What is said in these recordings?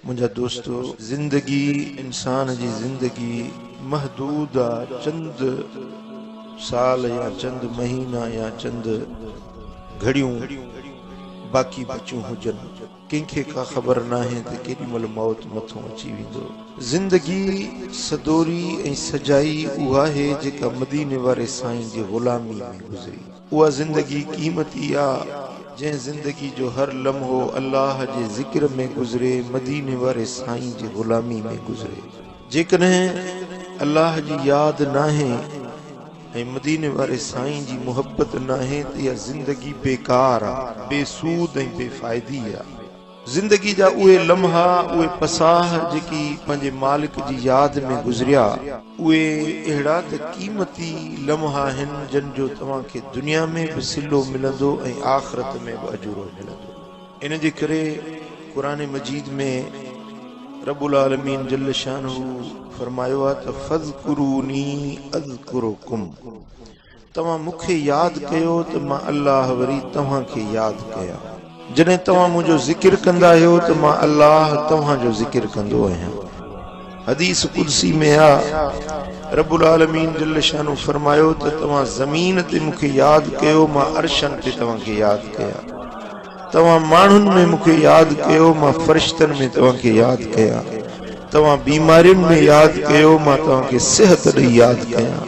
मुझा दोस्तों, जिंदगी इंसान जी जिंदगी महदूद आ। चंद साल या चंद महीना या चंद घड़ियों बाकी बचूं हुजन। कंहिंखे का ख़बर नाहे त केॾी महिल मौत मथों अची वेंदो। ज़िंदगी सदोरी ऐं सजाई उहा है जेका मदीने वारे साईं जी ग़ुलामी में गुज़री। उहा ज़िंदगी क़ीमती आ जंहिं ज़िंदगी जो हर लम्हो अल्लाह जे ज़िक्र में गुज़रे, मदीने वारे साईं जी ग़ुलामी में गुज़रे। जेकॾहिं अल्लाह जी याद नाहे ऐं मदीने वारे साईं जी मुहब्बत नाहे त इहा ज़िंदगी बेकार आ, बेसूद ऐं बेफ़ाइदी आ। ज़िंदगी जा उहे लम्हा, उहे पसाह जेकी पंहिंजे मालिक जी याद में गुज़रिया, उहे अहिड़ा त क़ीमती लम्हा आहिनि जिन जो तव्हांखे दुनिया में बि सिलो मिलंदो ऐं आख़िरत में बि अजूरो मिलंदो। इन जे करे क़ुरान मजीद में रब्बुल आलमीन जल्ल शानहू फरमायो आहे त फ़ज़्कुरूनी अज़्कुरुकुम। तव्हां मूंखे यादि कयो त मां अल्लाह वरी तव्हांखे यादि कयां। जॾहिं तव्हां मुंहिंजो ज़िक्र कंदा आहियो त मां अल्लाह तव्हांजो ज़िक्र कंदो आहियां। हदीस कुदसी में आ, रब्बुल आलमीन जल्ल शानहू फरमायो त तव्हां ज़मीन ते मूंखे यादि कयो, मां अर्शन ते तव्हांखे यादि कयां। तव्हां माण्हुनि में मूंखे यादि कयो, मां फ़रिश्तनि में तव्हांखे यादि कयां। तव्हां बीमारियुनि में यादि कयो, मां तव्हांखे सिहत ॾेई यादि कयां।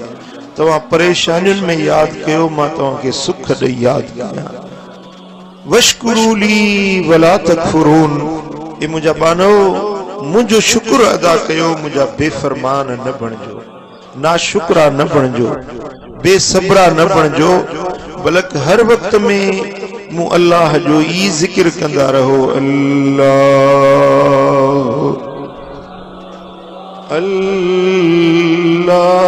तव्हां परेशानियुनि में यादि कयो, मां तव्हांखे सुख ॾेई यादि कयां। वश्कुरूली वला तकफुरून। ए मुंहिंजा बानो, मुंहिंजो शुक्र अदा कयो, मुंहिंजा बेफ़रमान न बणिजो, नाशुक्रा न बणिजो, बेसब्रा न बणिजो, बल्कि हर वक्त में मूं अल्लाह जो ई ज़िक्र कंदा रहो। अल्लाह अल्लाह